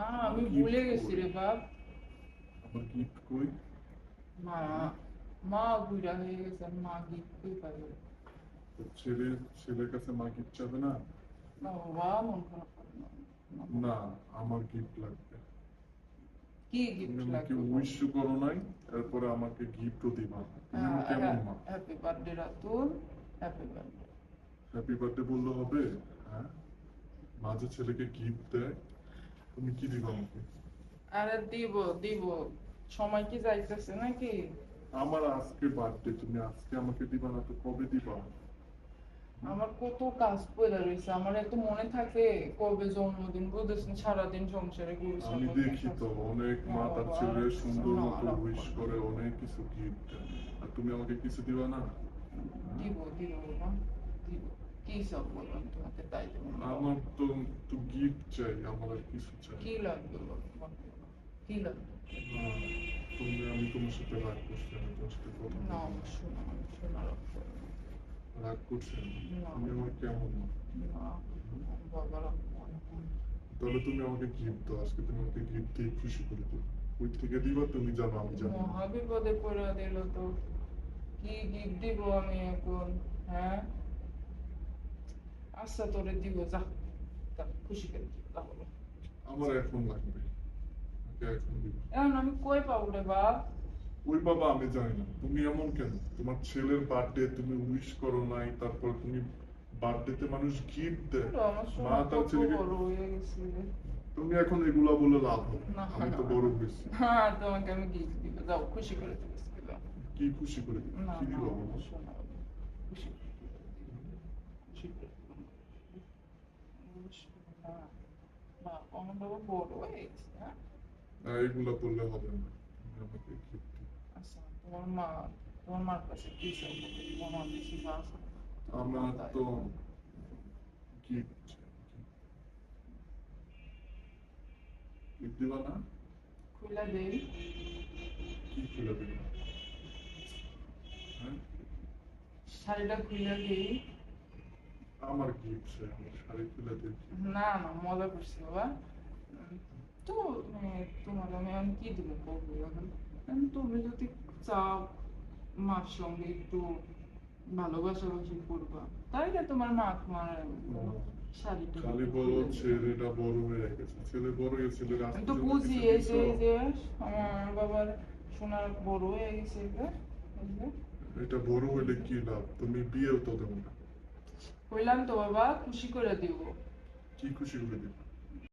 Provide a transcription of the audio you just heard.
আমি গিফট ভুলে গেছি কই? রে বাপ। আমার গিফট কই? মা মা বুড়া হয়ে গেছে, মা গিফট কই পাবে? তো ছেলের কাছে মা গিফট চাবে না? না বাবা, মন খারাপ করে না। না বাবা। না, আমার গিফট লাগবে। কি তুমি গিফট আমাকে লাগবে বল? উইশ করো নাই, তারপরে আমাকে গিফটও দিবা না। তুমি আমার কেমন মা? Happy birthday Ratul, happy birthday. Happy birthday বললে হবে? হ্যাঁ, মাঝে ছেলেকে গিফট দেয়, তুমি কি দিবা আমাকে? আরে দিব দিব, সময় কি যাইতেছে নাকি? আমার আজকে বার্থডে, তুমি আজকে আমাকে দিবা না তো কবে দিবা? আমার কত কাজ পড়ে রয়েছে, আমার এত মনে থাকে কবে জন্মদিন, বুঝেছেন সারাদিন সংসারে ঘুরছে। আমি দেখি তো অনেক না মা তার বাবা, ছেলে সুন্দর না মতো রাগ উইশ করো করে, না। অনেক কিছু গিফট দেয়, আর তুমি আমাকে কিছু দিবা না? দিব দিব বাবা, দিব। কি সব বলবেন তোমাকে, তাই দেবো না বাবা। আমার তো তো গিফট চাই, আমার আর কিছু চাই কি না। লাগবে বলো, বলো। কি লাগবে? আমি তোমার সাথে রাগ করছি, আমি তোমার সাথে কথা না বলবো আমার না। শোনা, আমার শোনা রাগ করো না। রাগ করছেন? না তুমি আমার কেমন মা? না হুম? বাবা, রাগ করো না। তাহলে তুমি আমাকে গিফট দাও, আজকে তুমি আমাকে গিফট দিয়ে খুশি করে দিও। ওই থেকে দিবা তুমি জানো, আমি জানি না। মহা বিপদে পড়ে দিল তো, কি গিফট দিব আমি এখন? হ্যাঁ, আচ্ছা তোরে দিব, যা যা, খুশি করে দিব, যা বলো। আমার এখন লাগবে, আমাকে এখন দিবা। এখন আমি কই পাবো রে বাপ? ওই বাবা আমি জানি না, তুমি এমন কেন? তোমার ছেলের বার্থডে, তুমি উইশ করো নাই, তারপর তুমি বার্থডেতে মানুষ গিফট দেয়, আরে আমার মা সোনা তার কত ছেলেকে। বড় হয়ে গেছে রে। তুমি এখন এগুলা বলে লাভ হবে না, না আমি না তো না, বড় হয়েছি। হ্যাঁ তোমাকে আমি গিফট দিব, যাও খুশি করে দিবি, যাও। কি খুশি করে দিবে? না কি না দিবা আমার বলো? সোনা বাবা, খুশি করে দিব, খুশি করে দিব। না না, আমার বাবা বড় হয়ে গেছে, হ্যাঁ। না, এগুলা বললে হবে না, তুমি আমাকে গিফট দিবে। আচ্ছা, তোমার মার কাছে কি চাইবো? তোমার মা বেশি বাস, তোমার মা আমার তাই তো গিফট, গিফট দিবা না? খুলে দেই। কি খুলে দিবা? হ্যাঁ, শাড়িটা খুলে দেই। আমার গিফট চাই, আমার শাড়ি খুলে দিয়ে কি? না না, মজা করছি বাবা। উম, তো তোমার আমি এখন কি দিব বলবো এখন? তুমি যদি চাও মার সঙ্গে একটু ভালোবাসাবাসি করবা, তাইলে তোমার মা তোমার শাড়িটা খালি একটু বলো খুলে দেবে। ছেলেটা বড় হয়ে গেছে, ছেলে বড় হয়ে ছেলের আজ আমি তো পর্যন্ত বুঝি, কিছু এই যে দিছো? আমার বাবার সোনার বড় হয়ে গেছে এটা, বুঝলে? এটা বড় হইলে কি লাভ? তুমি বিয়েও তো দেবো না। কইলাম তো বাবা, খুশি করে দিব। কি খুশি করে দিবে?